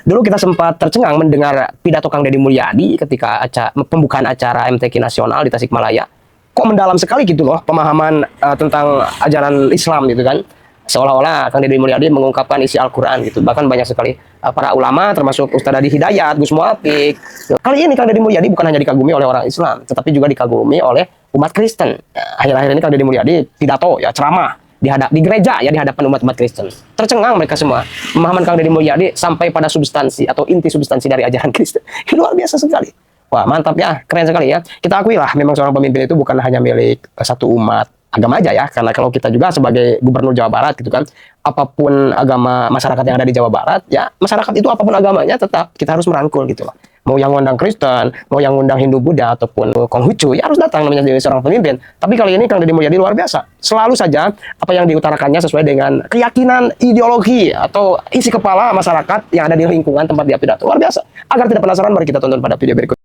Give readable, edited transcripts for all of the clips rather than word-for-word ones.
Dulu kita sempat tercengang mendengar pidato Kang Deddy Mulyadi ketika pembukaan acara MTQ Nasional di Tasikmalaya. Kok mendalam sekali gitu loh pemahaman tentang ajaran Islam gitu kan. Seolah-olah Kang Deddy Mulyadi mengungkapkan isi Al-Quran gitu. Bahkan banyak sekali para ulama termasuk Ustadz Adi Hidayat, Gus Muafik. Kali ini Kang Deddy Mulyadi bukan hanya dikagumi oleh orang Islam, tetapi juga dikagumi oleh umat Kristen. Akhir-akhir ini Kang Deddy Mulyadi pidato ya ceramah di gereja ya di hadapan umat Kristen. Tercengang mereka semua. Pemahaman Kang Deddy Mulyadi sampai pada substansi atau inti substansi dari ajaran Kristen. Luar biasa sekali. Wah, mantap ya, keren sekali ya. Kita akui lah memang seorang pemimpin itu bukan hanya milik satu umat agama aja ya, karena kalau kita juga sebagai gubernur Jawa Barat gitu kan, apapun agama masyarakat yang ada di Jawa Barat ya, masyarakat itu apapun agamanya tetap kita harus merangkul gitu loh. Mau yang ngundang Kristen, mau yang ngundang Hindu Buddha ataupun Konghucu, ya harus datang namanya jadi seorang pemimpin. Tapi kali ini Kang Deddy Mulyadi luar biasa. Selalu saja apa yang diutarakannya sesuai dengan keyakinan, ideologi atau isi kepala masyarakat yang ada di lingkungan tempat dia pidato. Luar biasa. Agar tidak penasaran, mari kita tonton pada video berikut.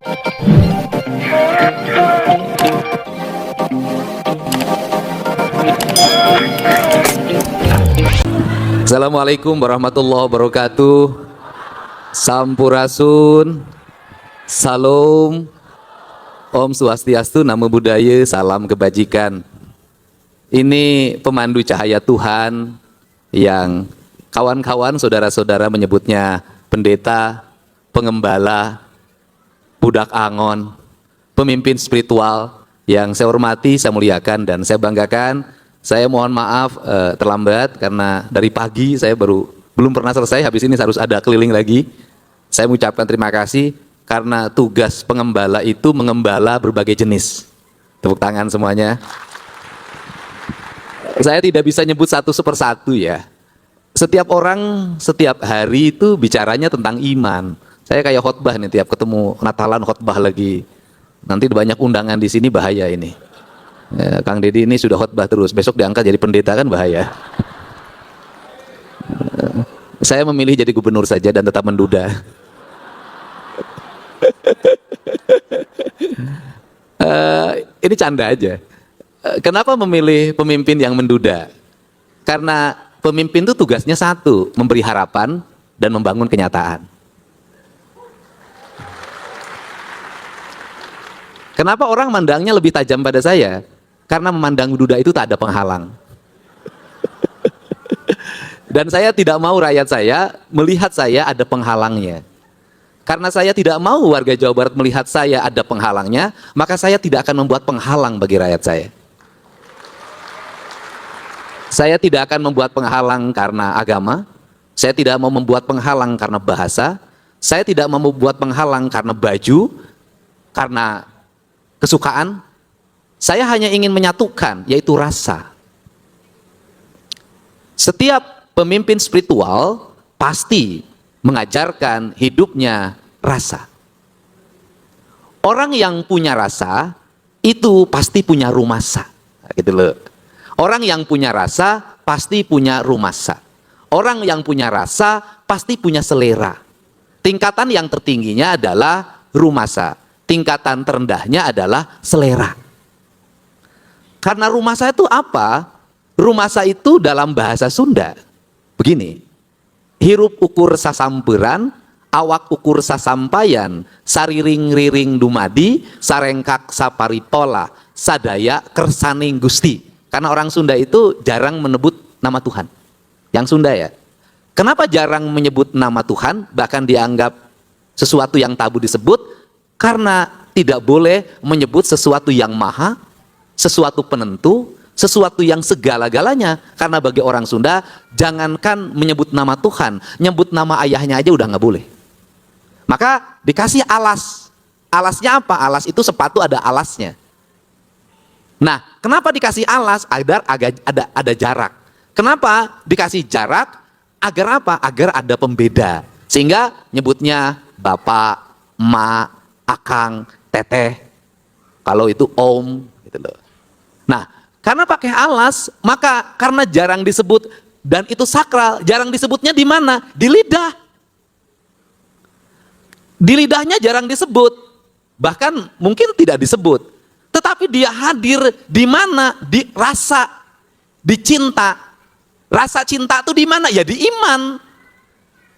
Assalamualaikum warahmatullahi wabarakatuh. Sampurasun, Salam, Om Swastiastu, Namo Buddhaya, Salam Kebajikan. Ini pemandu cahaya Tuhan yang kawan-kawan, saudara-saudara menyebutnya pendeta, pengembala, budak angon, pemimpin spiritual yang saya hormati, saya muliakan, dan saya banggakan. Saya mohon maaf terlambat karena dari pagi saya belum pernah selesai, habis ini harus ada keliling lagi. Saya mengucapkan terima kasih karena tugas pengembala itu mengembala berbagai jenis. Tepuk tangan semuanya. Saya tidak bisa nyebut satu sepersatu ya. Setiap orang, setiap hari itu bicaranya tentang iman. Saya kayak khotbah nih, tiap ketemu Natalan khotbah lagi. Nanti banyak undangan di sini, bahaya ini. Ya, Kang Deddy ini sudah khotbah terus, besok diangkat jadi pendeta kan bahaya. Saya memilih jadi gubernur saja dan tetap menduda. Ini canda aja. Kenapa memilih pemimpin yang menduda? Karena pemimpin itu tugasnya satu, memberi harapan dan membangun kenyataan. Kenapa orang mandangnya lebih tajam pada saya? Karena memandang duda itu tak ada penghalang. Dan saya tidak mau rakyat saya melihat saya ada penghalangnya. Karena saya tidak mau warga Jawa Barat melihat saya ada penghalangnya, maka saya tidak akan membuat penghalang bagi rakyat saya. Saya tidak akan membuat penghalang karena agama, saya tidak mau membuat penghalang karena bahasa, saya tidak mau membuat penghalang karena baju, karena kesukaan. Saya hanya ingin menyatukan, yaitu rasa. Setiap pemimpin spiritual pasti mengajarkan hidupnya rasa. Orang yang punya rasa itu pasti punya rumasa, gitu loh. Orang yang punya rasa pasti punya rumasa. Orang yang punya rasa pasti punya selera. Tingkatan yang tertingginya adalah rumasa, tingkatan terendahnya adalah selera. Karena rumasa itu apa? Rumasa itu dalam bahasa Sunda begini: hirup ukur sasamperan, awak ukur sasampayan, sariring-riring dumadi, sarengkak saparipola, sadaya kersaning Gusti. Karena orang Sunda itu jarang menyebut nama Tuhan. Yang Sunda ya. Kenapa jarang menyebut nama Tuhan, bahkan dianggap sesuatu yang tabu disebut? Karena tidak boleh menyebut sesuatu yang maha, sesuatu penentu, sesuatu yang segala-galanya. Karena bagi orang Sunda, jangankan menyebut nama Tuhan, nyebut nama ayahnya aja udah nggak boleh. Maka dikasih alas. Alasnya apa? Alas itu sepatu ada alasnya. Nah, kenapa dikasih alas? Agar ada jarak. Kenapa dikasih jarak? Agar apa? Agar ada pembeda. Sehingga nyebutnya bapak, emak, akang, teteh. Kalau itu om, gitu loh. Nah, karena pakai alas, maka karena jarang disebut dan itu sakral, jarang disebutnya di mana? Di lidah. Di lidahnya jarang disebut, bahkan mungkin tidak disebut. Tetapi dia hadir di mana? Di rasa, di cinta. Rasa cinta itu di mana? Ya di iman.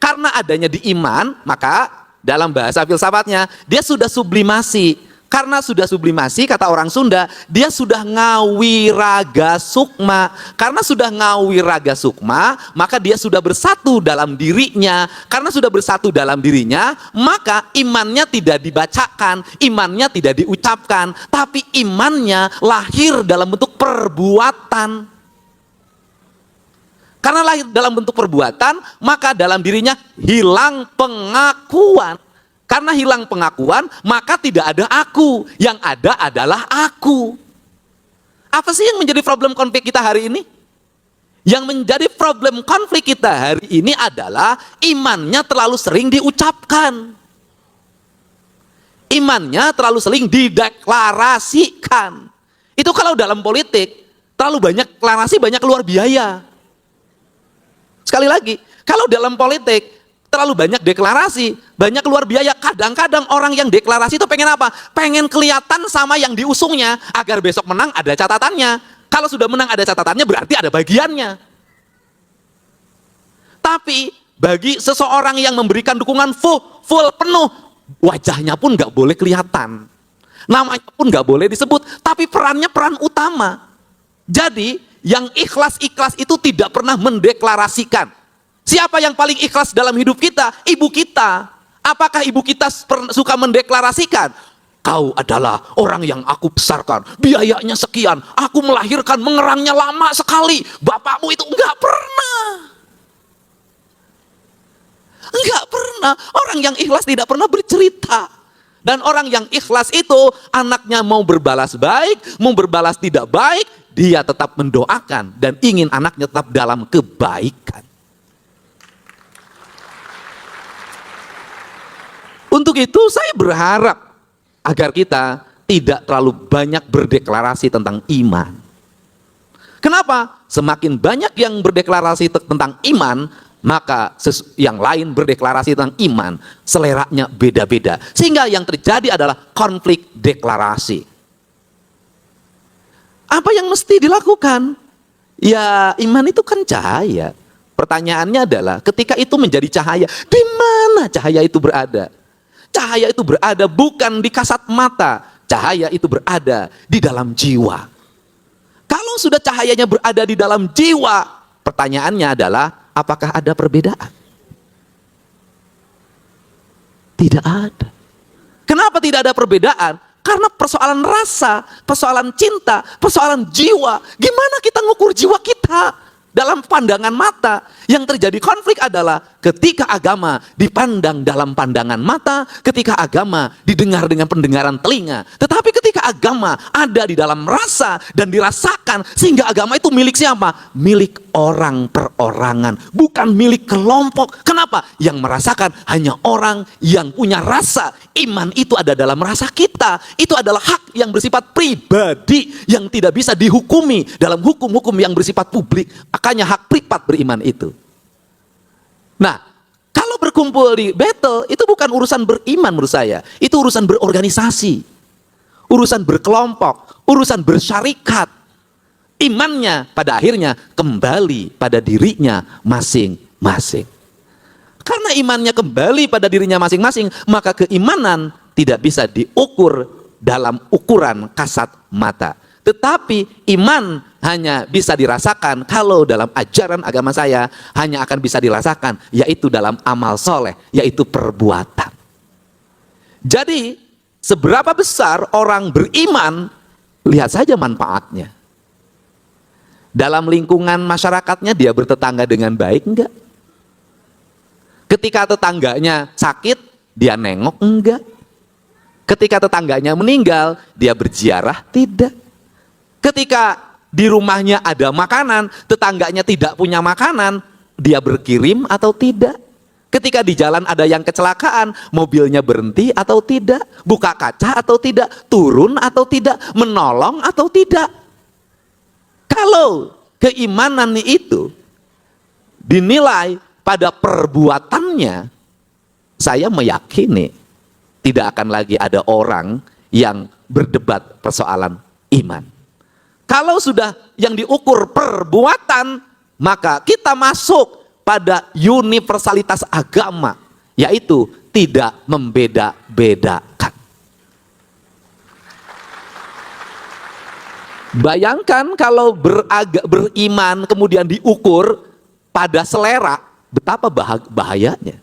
Karena adanya di iman, maka dalam bahasa filsafatnya dia sudah sublimasi. Karena sudah sublimasi, kata orang Sunda, dia sudah ngawiraga sukma. Karena sudah ngawiraga sukma, maka dia sudah bersatu dalam dirinya. Karena sudah bersatu dalam dirinya, maka imannya tidak dibacakan, imannya tidak diucapkan, tapi imannya lahir dalam bentuk perbuatan. Karena lahir dalam bentuk perbuatan, maka dalam dirinya hilang pengakuan. Karena hilang pengakuan, maka tidak ada aku. Yang ada adalah aku. Apa sih yang menjadi problem konflik kita hari ini? Yang menjadi problem konflik kita hari ini adalah imannya terlalu sering diucapkan. Imannya terlalu sering dideklarasikan. Itu kalau dalam politik, terlalu banyak deklarasi, banyak keluar biaya. Sekali lagi, kalau dalam politik, terlalu banyak deklarasi, banyak keluar biaya. Kadang-kadang orang yang deklarasi itu pengen apa? Pengen kelihatan sama yang diusungnya, agar besok menang ada catatannya. Kalau sudah menang ada catatannya, berarti ada bagiannya. Tapi bagi seseorang yang memberikan dukungan full penuh, wajahnya pun nggak boleh kelihatan, namanya pun nggak boleh disebut, tapi perannya peran utama. Jadi yang ikhlas-ikhlas itu tidak pernah mendeklarasikan. Siapa yang paling ikhlas dalam hidup kita? Ibu kita. Apakah ibu kita suka mendeklarasikan? Kau adalah orang yang aku besarkan, biayanya sekian, aku melahirkan, mengerangnya lama sekali, bapakmu itu enggak pernah. Enggak pernah. Orang yang ikhlas tidak pernah bercerita. Dan orang yang ikhlas itu, anaknya mau berbalas baik, mau berbalas tidak baik, dia tetap mendoakan dan ingin anaknya tetap dalam kebaikan. Untuk itu saya berharap agar kita tidak terlalu banyak berdeklarasi tentang iman. Kenapa? Semakin banyak yang berdeklarasi tentang iman, maka yang lain berdeklarasi tentang iman, seleranya beda-beda. Sehingga yang terjadi adalah konflik deklarasi. Apa yang mesti dilakukan? Ya, iman itu kan cahaya. Pertanyaannya adalah ketika itu menjadi cahaya, di mana cahaya itu berada? Cahaya itu berada bukan di kasat mata, cahaya itu berada di dalam jiwa. Kalau sudah cahayanya berada di dalam jiwa, pertanyaannya adalah apakah ada perbedaan? Tidak ada. Kenapa tidak ada perbedaan? Karena persoalan rasa, persoalan cinta, persoalan jiwa. Gimana kita ngukur jiwa kita? Dalam pandangan mata, yang terjadi konflik adalah ketika agama dipandang dalam pandangan mata, ketika agama didengar dengan pendengaran telinga. Tetapi ketika agama ada di dalam rasa dan dirasakan, sehingga agama itu milik siapa? Milik orang perorangan, bukan milik kelompok. Kenapa? Yang merasakan hanya orang yang punya rasa. Iman itu ada dalam rasa kita. Itu adalah hak yang bersifat pribadi, yang tidak bisa dihukumi dalam hukum-hukum yang bersifat publik. Makanya hak privat beriman itu. Nah, kalau berkumpul di battle, itu bukan urusan beriman menurut saya. Itu urusan berorganisasi, urusan berkelompok, urusan bersyarikat. Imannya pada akhirnya kembali pada dirinya masing-masing. Karena imannya kembali pada dirinya masing-masing, maka keimanan tidak bisa diukur dalam ukuran kasat mata. Tetapi iman hanya bisa dirasakan kalau dalam ajaran agama saya hanya akan bisa dirasakan, yaitu dalam amal soleh, yaitu perbuatan. Jadi seberapa besar orang beriman, lihat saja manfaatnya. Dalam lingkungan masyarakatnya dia bertetangga dengan baik enggak? Ketika tetangganya sakit, dia nengok enggak? Ketika tetangganya meninggal, dia berziarah tidak? Ketika di rumahnya ada makanan, tetangganya tidak punya makanan, dia berkirim atau tidak? Ketika di jalan ada yang kecelakaan, mobilnya berhenti atau tidak? Buka kaca atau tidak? Turun atau tidak? Menolong atau tidak? Kalau keimanan itu dinilai pada perbuatannya, saya meyakini tidak akan lagi ada orang yang berdebat persoalan iman. Kalau sudah yang diukur perbuatan, maka kita masuk pada universalitas agama, yaitu tidak membeda-bedakan. Bayangkan kalau beriman kemudian diukur pada selera, betapa bahayanya.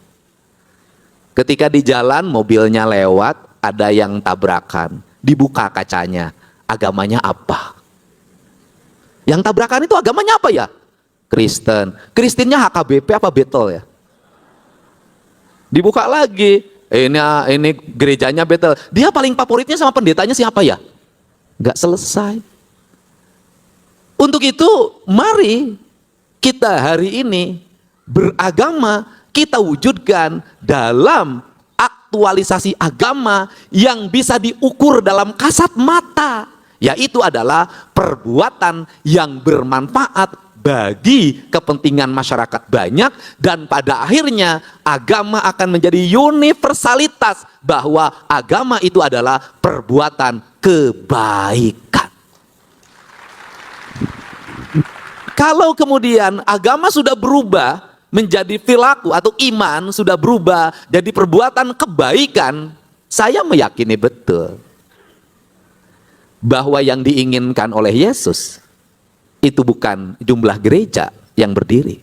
Ketika di jalan mobilnya lewat, ada yang tabrakan, dibuka kacanya, agamanya apa? Yang tabrakan itu agamanya apa ya? Kristen. Kristennya HKBP apa Betel ya? Dibuka lagi, ini gerejanya Betel. Dia paling favoritnya sama pendetanya siapa ya? Nggak selesai. Untuk itu, mari kita hari ini beragama, kita wujudkan dalam aktualisasi agama yang bisa diukur dalam kasat mata, yaitu adalah perbuatan yang bermanfaat bagi kepentingan masyarakat banyak, dan pada akhirnya agama akan menjadi universalitas, bahwa agama itu adalah perbuatan kebaikan. Kalau kemudian agama sudah berubah menjadi perilaku atau iman sudah berubah jadi perbuatan kebaikan, saya meyakini betul bahwa yang diinginkan oleh Yesus itu bukan jumlah gereja yang berdiri.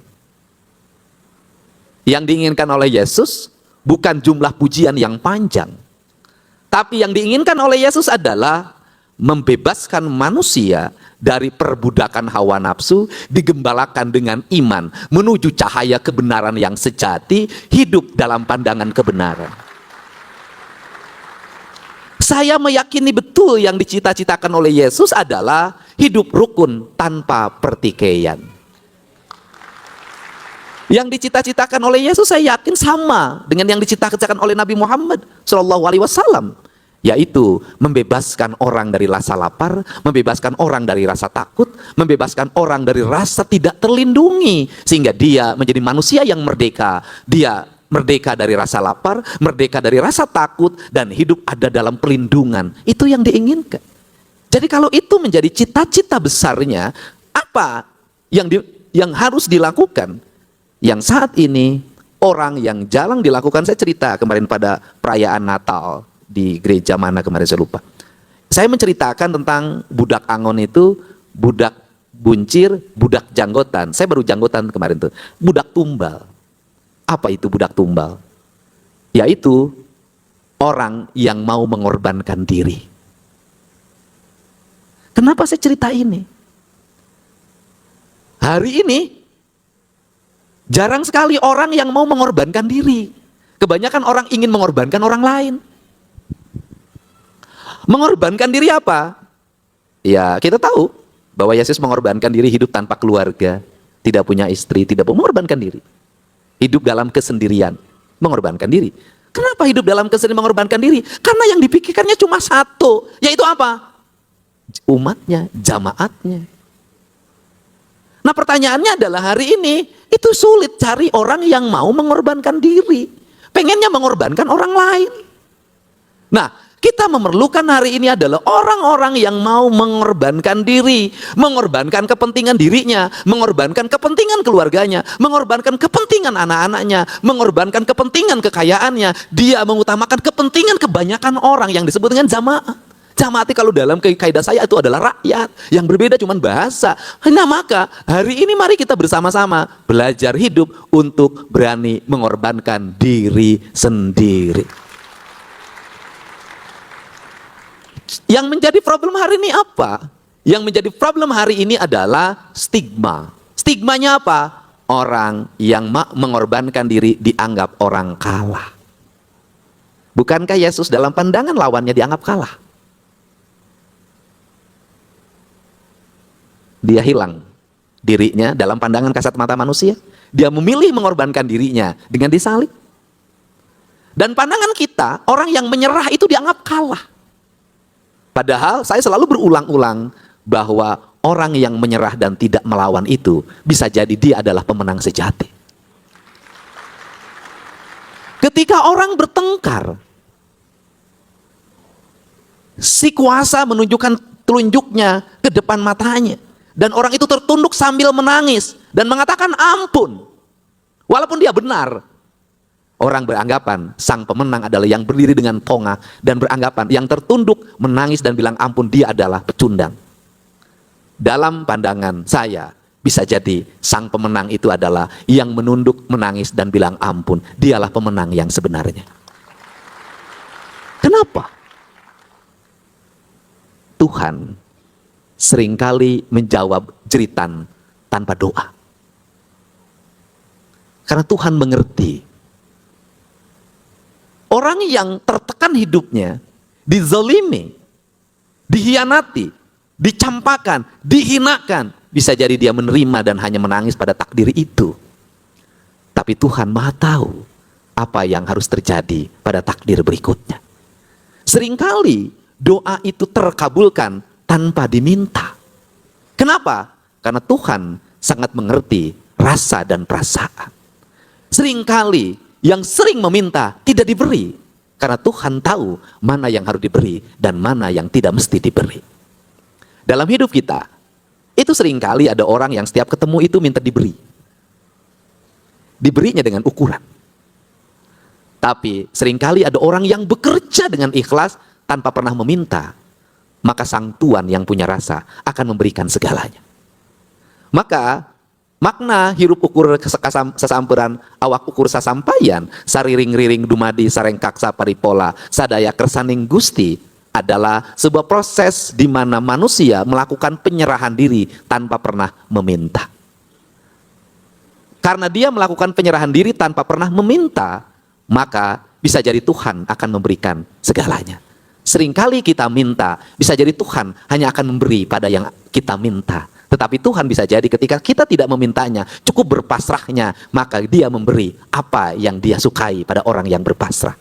Yang diinginkan oleh Yesus bukan jumlah pujian yang panjang. Tapi yang diinginkan oleh Yesus adalah membebaskan manusia dari perbudakan hawa nafsu, digembalakan dengan iman menuju cahaya kebenaran yang sejati, hidup dalam pandangan kebenaran. Saya meyakini betul yang dicita-citakan oleh Yesus adalah hidup rukun tanpa pertikaian. Yang dicita-citakan oleh Yesus saya yakin sama dengan yang dicita-citakan oleh Nabi Muhammad SAW, yaitu membebaskan orang dari rasa lapar, membebaskan orang dari rasa takut, membebaskan orang dari rasa tidak terlindungi, sehingga dia menjadi manusia yang merdeka. Dia merdeka dari rasa lapar, merdeka dari rasa takut, dan hidup ada dalam perlindungan. Itu yang diinginkan. Jadi kalau itu menjadi cita-cita besarnya, apa yang harus dilakukan? Yang saat ini orang yang jarang dilakukan, saya cerita kemarin pada perayaan Natal di gereja mana kemarin saya lupa. Saya menceritakan tentang budak Angon itu, budak buncir, budak janggotan. Saya baru janggotan kemarin tuh. Budak tumbal. Apa itu budak tumbal? Yaitu orang yang mau mengorbankan diri. Kenapa saya cerita ini? Hari ini jarang sekali orang yang mau mengorbankan diri. Kebanyakan orang ingin mengorbankan orang lain. Mengorbankan diri apa? Ya, kita tahu bahwa Yesus mengorbankan diri hidup tanpa keluarga, tidak punya istri, tidak mengorbankan diri. Hidup dalam kesendirian, mengorbankan diri. Kenapa hidup dalam kesendirian mengorbankan diri? Karena yang dipikirkannya cuma satu, yaitu apa? Umatnya, jamaatnya. Nah, pertanyaannya adalah hari ini itu sulit cari orang yang mau mengorbankan diri. Pengennya mengorbankan orang lain. Nah, kita memerlukan hari ini adalah orang-orang yang mau mengorbankan diri, mengorbankan kepentingan dirinya, mengorbankan kepentingan keluarganya, mengorbankan kepentingan anak-anaknya, mengorbankan kepentingan kekayaannya. Dia mengutamakan kepentingan kebanyakan orang yang disebut dengan jamaah. Jamaah itu kalau dalam kaidah saya itu adalah rakyat, yang berbeda cuma bahasa. Nah, maka hari ini mari kita bersama-sama belajar hidup untuk berani mengorbankan diri sendiri. Yang menjadi problem hari ini apa? Yang menjadi problem hari ini adalah stigma. Stigmanya apa? Orang yang mengorbankan diri dianggap orang kalah. Bukankah Yesus dalam pandangan lawannya dianggap kalah? Dia hilang dirinya dalam pandangan kasat mata manusia. Dia memilih mengorbankan dirinya dengan disalib. Dan pandangan kita, orang yang menyerah itu dianggap kalah. Padahal saya selalu berulang-ulang bahwa orang yang menyerah dan tidak melawan itu bisa jadi dia adalah pemenang sejati. Ketika orang bertengkar, si kuasa menunjukkan telunjuknya ke depan matanya, dan orang itu tertunduk sambil menangis dan mengatakan ampun. Walaupun dia benar, orang beranggapan sang pemenang adalah yang berdiri dengan tonga dan beranggapan yang tertunduk menangis dan bilang ampun, dia adalah pecundang. Dalam pandangan saya, bisa jadi sang pemenang itu adalah yang menunduk, menangis dan bilang ampun. Dialah pemenang yang sebenarnya. Kenapa? Tuhan seringkali menjawab jeritan tanpa doa. Karena Tuhan mengerti. Orang yang tertekan hidupnya, dizolimi, dihianati, dicampakan, dihinakan, bisa jadi dia menerima dan hanya menangis pada takdir itu. Tapi Tuhan Maha tahu apa yang harus terjadi pada takdir berikutnya. Seringkali doa itu terkabulkan tanpa diminta. Kenapa? Karena Tuhan sangat mengerti rasa dan perasaan. Seringkali yang sering meminta tidak diberi, karena Tuhan tahu mana yang harus diberi dan mana yang tidak mesti diberi. Dalam hidup kita, itu seringkali ada orang yang setiap ketemu itu minta diberi. Diberinya dengan ukuran. Tapi seringkali ada orang yang bekerja dengan ikhlas tanpa pernah meminta, maka Sang Tuhan yang punya rasa akan memberikan segalanya. Maka makna hirup ukur sasamperan awak ukur sasampayan sariring-riring dumadi sareng kaksa paripola sadaya kersaning Gusti adalah sebuah proses di mana manusia melakukan penyerahan diri tanpa pernah meminta. Karena dia melakukan penyerahan diri tanpa pernah meminta, maka bisa jadi Tuhan akan memberikan segalanya. Seringkali kita minta, bisa jadi Tuhan hanya akan memberi pada yang kita minta. Tetapi Tuhan bisa jadi ketika kita tidak memintanya, cukup berpasrahnya, maka dia memberi apa yang dia sukai pada orang yang berpasrah.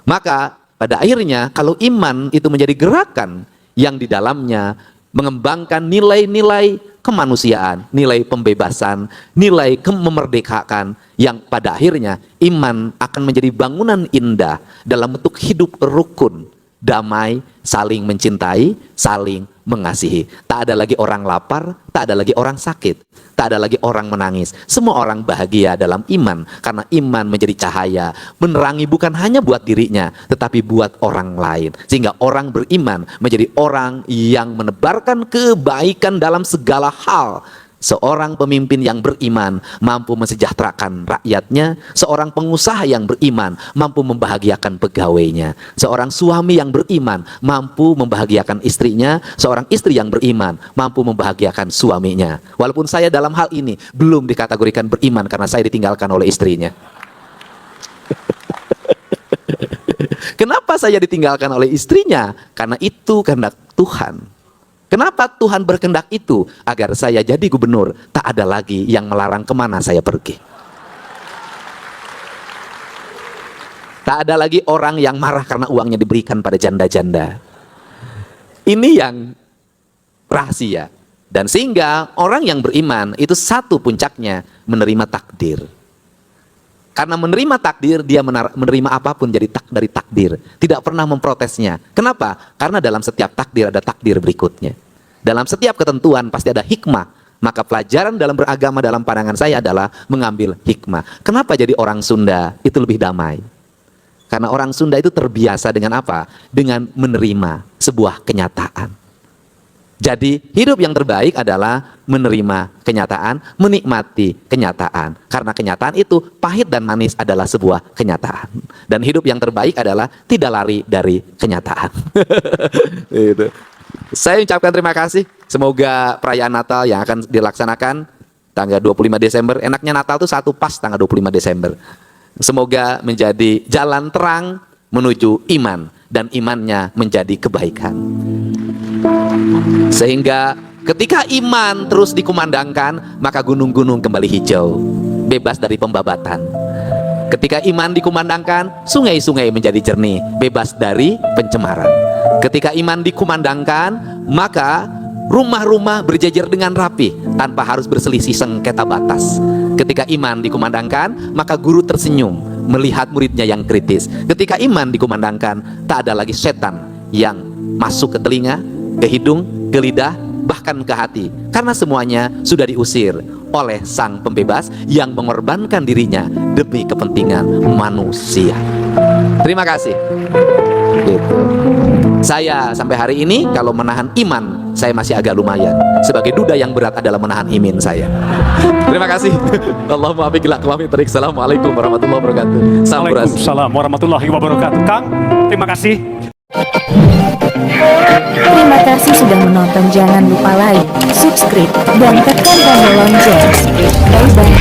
Maka pada akhirnya kalau iman itu menjadi gerakan yang di dalamnya mengembangkan nilai-nilai kemanusiaan, nilai pembebasan, nilai memerdekakan, yang pada akhirnya iman akan menjadi bangunan indah dalam bentuk hidup rukun, damai, saling mencintai, saling mengasihi. Tak ada lagi orang lapar, tak ada lagi orang sakit, tak ada lagi orang menangis. Semua orang bahagia dalam iman, karena iman menjadi cahaya, menerangi bukan hanya buat dirinya, tetapi buat orang lain. Sehingga orang beriman menjadi orang yang menebarkan kebaikan dalam segala hal. Seorang pemimpin yang beriman mampu mensejahterakan rakyatnya. Seorang pengusaha yang beriman mampu membahagiakan pegawainya. Seorang suami yang beriman mampu membahagiakan istrinya. Seorang istri yang beriman mampu membahagiakan suaminya. Walaupun saya dalam hal ini belum dikategorikan beriman karena saya ditinggalkan oleh istrinya. Kenapa saya ditinggalkan oleh istrinya? Karena itu kehendak Tuhan. Kenapa Tuhan berkehendak itu? Agar saya jadi gubernur, tak ada lagi yang melarang kemana saya pergi. Tak ada lagi orang yang marah karena uangnya diberikan pada janda-janda. Ini yang rahasia. Dan sehingga orang yang beriman itu satu puncaknya menerima takdir. Karena menerima takdir, dia menerima apapun dari takdir. Tidak pernah memprotesnya. Kenapa? Karena dalam setiap takdir ada takdir berikutnya. Dalam setiap ketentuan pasti ada hikmah. Maka pelajaran dalam beragama dalam pandangan saya adalah mengambil hikmah. Kenapa jadi orang Sunda itu lebih damai? Karena orang Sunda itu terbiasa dengan apa? Dengan menerima sebuah kenyataan. Jadi hidup yang terbaik adalah menerima kenyataan, menikmati kenyataan. Karena kenyataan itu pahit dan manis adalah sebuah kenyataan. Dan hidup yang terbaik adalah tidak lari dari kenyataan. Itu. Saya ucapkan terima kasih. Semoga perayaan Natal yang akan dilaksanakan tanggal 25 Desember. Enaknya Natal itu satu pas tanggal 25 Desember. Semoga menjadi jalan terang menuju iman. Dan imannya menjadi kebaikan. Sehingga ketika iman terus dikumandangkan, maka gunung-gunung kembali hijau, bebas dari pembabatan. Ketika iman dikumandangkan, sungai-sungai menjadi jernih, bebas dari pencemaran. Ketika iman dikumandangkan, maka rumah-rumah berjejer dengan rapi tanpa harus berselisih sengketa batas. Ketika iman dikumandangkan, maka guru tersenyum melihat muridnya yang kritis. Ketika iman dikumandangkan, tak ada lagi setan yang masuk ke telinga, ke hidung, ke lidah, bahkan ke hati. Karena semuanya sudah diusir oleh Sang Pembebas yang mengorbankan dirinya demi kepentingan manusia. Terima kasih. Gitu. Saya sampai hari ini kalau menahan iman saya masih agak lumayan. Sebagai duda yang berat adalah menahan imin saya. Terima kasih. Allahumma afiq ila aqwamit thariq. Assalamualaikum warahmatullahi wabarakatuh. Sampurasun. Waalaikumsalam warahmatullahi wabarakatuh. Kang, terima kasih. Terima kasih sudah menonton. Jangan lupa like, subscribe, dan tekan tombol lonceng. Bye bye.